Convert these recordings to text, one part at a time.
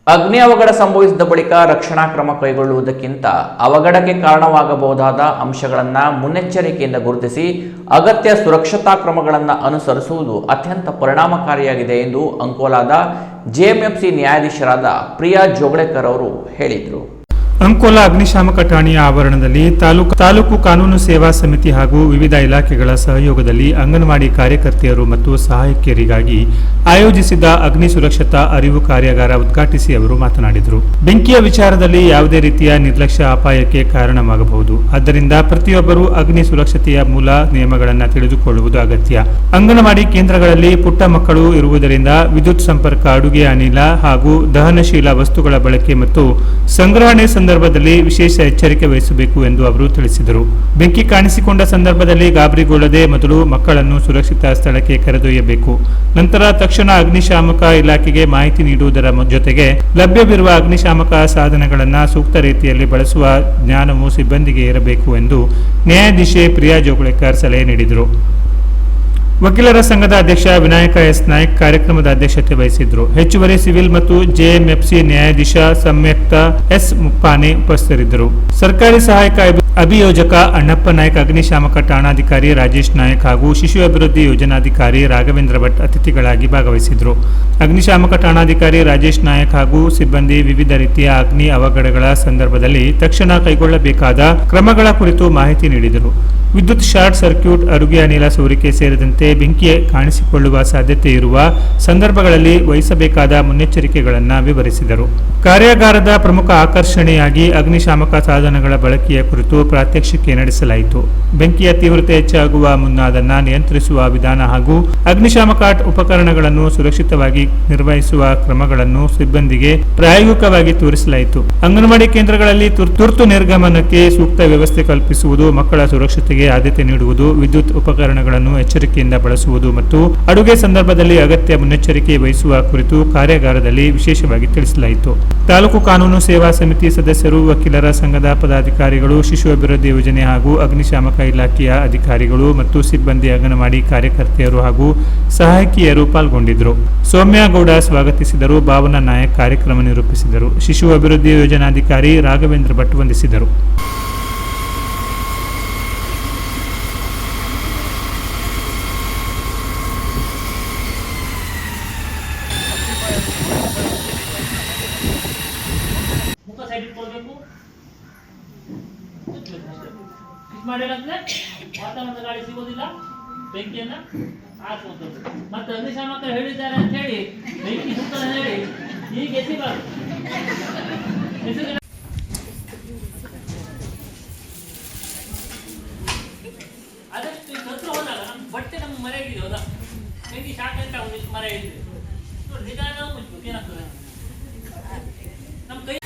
ಅಗ್ನಿ ಅವಘಡ ಸಂಭವಿಸಿದ ಬಳಿಕ ರಕ್ಷಣಾ ಕ್ರಮ ಕೈಗೊಳ್ಳುವುದಕ್ಕಿಂತ ಅವಘಡಕ್ಕೆ ಕಾರಣವಾಗಬಹುದಾದ ಅಂಶಗಳನ್ನು ಮುನ್ನೆಚ್ಚರಿಕೆಯಿಂದ ಗುರುತಿಸಿ ಅಗತ್ಯ ಸುರಕ್ಷತಾ ಕ್ರಮಗಳನ್ನು ಅನುಸರಿಸುವುದು ಅತ್ಯಂತ ಪರಿಣಾಮಕಾರಿಯಾಗಿದೆ ಎಂದು ಅಂಕೋಲಾದ ಜೆಎಂಎಫ್ಸಿ ನ್ಯಾಯಾಧೀಶರಾದ ಪ್ರಿಯಾ ಜೋಗಳೆಕರ್ ಅವರು ಹೇಳಿದರು. ಅಂಕೋಲಾ ಅಗ್ನಿಶಾಮಕ ಠಾಣೆಯ ಆವರಣದಲ್ಲಿ ತಾಲೂಕು ಕಾನೂನು ಸೇವಾ ಸಮಿತಿ ಹಾಗೂ ವಿವಿಧ ಇಲಾಖೆಗಳ ಸಹಯೋಗದಲ್ಲಿ ಅಂಗನವಾಡಿ ಕಾರ್ಯಕರ್ತೆಯರು ಮತ್ತು ಸಹಾಯಕಿಯರಿಗಾಗಿ ಆಯೋಜಿಸಿದ್ದ ಅಗ್ನಿ ಸುರಕ್ಷತಾ ಅರಿವು ಕಾರ್ಯಾಗಾರ ಉದ್ಘಾಟಿಸಿ ಅವರು ಮಾತನಾಡಿದರು. ಬೆಂಕಿಯ ವಿಚಾರದಲ್ಲಿ ಯಾವುದೇ ರೀತಿಯ ನಿರ್ಲಕ್ಷ್ಯ ಅಪಾಯಕ್ಕೆ ಕಾರಣವಾಗಬಹುದು. ಆದ್ದರಿಂದ ಪ್ರತಿಯೊಬ್ಬರೂ ಅಗ್ನಿ ಸುರಕ್ಷತೆಯ ಮೂಲ ನಿಯಮಗಳನ್ನು ತಿಳಿದುಕೊಳ್ಳುವುದು ಅಗತ್ಯ. ಅಂಗನವಾಡಿ ಕೇಂದ್ರಗಳಲ್ಲಿ ಪುಟ್ಟ ಮಕ್ಕಳು ಇರುವುದರಿಂದ ವಿದ್ಯುತ್ ಸಂಪರ್ಕ, ಅಡುಗೆ ಅನಿಲ ಹಾಗೂ ದಹನಶೀಲ ವಸ್ತುಗಳ ಬಳಕೆ ಮತ್ತು ಸಂಗ್ರಹಣೆ ಸಂದರ್ಭದಲ್ಲಿ ವಿಶೇಷ ಎಚ್ಚರಿಕೆ ವಹಿಸಬೇಕು ಎಂದು ಅವರು ತಿಳಿಸಿದರು. ಬೆಂಕಿ ಕಾಣಿಸಿಕೊಂಡ ಸಂದರ್ಭದಲ್ಲಿ ಗಾಬರಿಗೊಳ್ಳದೆ ಮೊದಲು ಮಕ್ಕಳನ್ನು ಸುರಕ್ಷಿತ ಸ್ಥಳಕ್ಕೆ ಕರೆದೊಯ್ಯಬೇಕು. ನಂತರ ತಕ್ಷಣ ಅಗ್ನಿಶಾಮಕ ಇಲಾಖೆಗೆ ಮಾಹಿತಿ ನೀಡುವುದರ ಜೊತೆಗೆ ಲಭ್ಯವಿರುವ ಅಗ್ನಿಶಾಮಕ ಸಾಧನಗಳನ್ನು ಸೂಕ್ತ ರೀತಿಯಲ್ಲಿ ಬಳಸುವ ಜ್ಞಾನವು ಸಿಬ್ಬಂದಿಗೆ ಇರಬೇಕು ಎಂದು ನ್ಯಾಯಾಧೀಶೆ ಪ್ರಿಯಾ ಜೋಗಳೆಕರ್ ಸಲಹೆ ನೀಡಿದರು. ವಕೀಲರ ಸಂಘದ ಅಧ್ಯಕ್ಷ ವಿನಾಯಕ ಎಸ್ ನಾಯ್ಕ್ ಕಾರ್ಯಕ್ರಮದ ಅಧ್ಯಕ್ಷತೆ ವಹಿಸಿದ್ದರು. ಹೆಚ್ಚುವರಿ ಸಿವಿಲ್ ಮತ್ತು ಜೆಎಂಎಫ್ಸಿ ನ್ಯಾಯಾಧೀಶ ಸಂಯುಕ್ತ ಎಸ್ ಮುಪ್ಪಾನೆ ಉಪಸ್ಥಿತರಿದ್ದರು. ಸರ್ಕಾರಿ ಸಹಾಯಕ ಅಭಿಯೋಜಕ ಅಣ್ಣಪ್ಪ ನಾಯ್ಕ್, ಅಗ್ನಿಶಾಮಕ ಠಾಣಾಧಿಕಾರಿ ರಾಜೇಶ್ ನಾಯ್ಕ್ ಹಾಗೂ ಶಿಶು ಅಭಿವೃದ್ಧಿ ಯೋಜನಾಧಿಕಾರಿ ರಾಘವೇಂದ್ರ ಭಟ್ ಅತಿಥಿಗಳಾಗಿ ಭಾಗವಹಿಸಿದರು. ಅಗ್ನಿಶಾಮಕ ಠಾಣಾಧಿಕಾರಿ ರಾಜೇಶ್ ನಾಯ್ಕ್ ಹಾಗೂ ಸಿಬ್ಬಂದಿ ವಿವಿಧ ರೀತಿಯ ಅಗ್ನಿ ಅವಘಡಗಳ ಸಂದರ್ಭದಲ್ಲಿ ತಕ್ಷಣ ಕೈಗೊಳ್ಳಬೇಕಾದ ಕ್ರಮಗಳ ಕುರಿತು ಮಾಹಿತಿ ನೀಡಿದರು. ವಿದ್ಯುತ್ ಶಾರ್ಟ್ ಸರ್ಕ್ಯೂಟ್, ಅಡುಗೆ ಅನಿಲ ಸೋರಿಕೆ ಸೇರಿದಂತೆ ಬೆಂಕಿ ಕಾಣಿಸಿಕೊಳ್ಳುವ ಸಾಧ್ಯತೆ ಇರುವ ಸಂದರ್ಭಗಳಲ್ಲಿ ವಹಿಸಬೇಕಾದ ಮುನ್ನೆಚ್ಚರಿಕೆಗಳನ್ನು ವಿವರಿಸಿದರು. ಕಾರ್ಯಾಗಾರದ ಪ್ರಮುಖ ಆಕರ್ಷಣೆಯಾಗಿ ಅಗ್ನಿಶಾಮಕ ಸಾಧನಗಳ ಬಳಕೆಯ ಕುರಿತು ಪ್ರಾತ್ಯಕ್ಷಿಕೆ ನಡೆಸಲಾಯಿತು. ಬೆಂಕಿಯ ತೀವ್ರತೆ ಹೆಚ್ಚಾಗುವ ಮುನ್ನ ಅದನ್ನು ನಿಯಂತ್ರಿಸುವ ವಿಧಾನ ಹಾಗೂ ಅಗ್ನಿಶಾಮಕ ಉಪಕರಣಗಳನ್ನು ಸುರಕ್ಷಿತವಾಗಿ ನಿರ್ವಹಿಸುವ ಕ್ರಮಗಳನ್ನು ಸಿಬ್ಬಂದಿಗೆ ಪ್ರಾಯೋಗಿಕವಾಗಿ ತೋರಿಸಲಾಯಿತು. ಅಂಗನವಾಡಿ ಕೇಂದ್ರಗಳಲ್ಲಿ ತುರ್ತು ನಿರ್ಗಮನಕ್ಕೆ ಸೂಕ್ತ ವ್ಯವಸ್ಥೆ ಕಲ್ಪಿಸುವುದು, ಮಕ್ಕಳ ಸುರಕ್ಷತೆಗೆ ಆದ್ಯತೆ ನೀಡುವುದು, ವಿದ್ಯುತ್ ಉಪಕರಣಗಳನ್ನು ಎಚ್ಚರಿಕೆಯಿಂದ ಬಳಸುವುದು ಮತ್ತು ಅಡುಗೆ ಸಂದರ್ಭದಲ್ಲಿ ಅಗತ್ಯ ಮುನ್ನೆಚ್ಚರಿಕೆ ವಹಿಸುವ ಕುರಿತು ಕಾರ್ಯಾಗಾರದಲ್ಲಿ ವಿಶೇಷವಾಗಿ ತಿಳಿಸಲಾಯಿತು. ತಾಲೂಕು ಕಾನೂನು ಸೇವಾ ಸಮಿತಿ ಸದಸ್ಯರು, ವಕೀಲರ ಸಂಘದ ಪದಾಧಿಕಾರಿಗಳು, ಶಿಶು ಅಭಿವೃದ್ಧಿ ಯೋಜನೆ ಹಾಗೂ ಅಗ್ನಿಶಾಮಕ ಇಲಾಖೆಯ ಅಧಿಕಾರಿಗಳು ಮತ್ತು ಸಿಬ್ಬಂದಿ, ಅಂಗನವಾಡಿ ಕಾರ್ಯಕರ್ತೆಯರು ಹಾಗೂ ಸಹಾಯಕಿಯರು ಪಾಲ್ಗೊಂಡಿದ್ದರು. ಸೌಮ್ಯಗೌಡ ಸ್ವಾಗತಿಸಿದರು. ಭಾವನಾ ನಾಯಕ್ ಕಾರ್ಯಕ್ರಮ ನಿರೂಪಿಸಿದರು. ಶಿಶು ಅಭಿವೃದ್ಧಿ ಯೋಜನಾಧಿಕಾರಿ ರಾಘವೇಂದ್ರ ಭಟ್ ವಂದಿಸಿದರು. ವಾತಾವರಣದ ಗಾಳಿ ಸಿಗೋದಿಲ್ಲ, ಬೆಂಕಿಯನ್ನ ಆರಿಸುವಂಥದ್ದು. ಮತ್ತೆ ಅಗ್ನಿಶಾಮಕ ಹೇಳಿದ್ದಾರೆ ಅಂತ ಹೇಳಿ ಬೆಂಕಿ ಸುತ್ತದ ಹೇಳಿ ಈಗ ಎಸಿಬಾರ್ದು. ಆದಷ್ಟು ಹತ್ರ ಹೋದಾಗ ನಮ್ಮ ಬಟ್ಟೆ ನಮ್ಮ ಮರೆಯಾಗಿದೆ. ಹೌದಾ, ಬೆಂಕಿ ಶಾಕ್ ಅಂತ ಒಂದಿಷ್ಟು ಮರ ಇದೆ ನೋಡಿ, ನಿಧಾನ ಮುಚ್ಚಬೇಕು. ಏನಾಗ್ತದೆ ನಮ್ಮ ಕೈ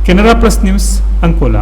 ಕೆನರಾ ಪ್ಲಸ್ ನ್ಯೂಸ್ ಅಂಕೋಲಾ.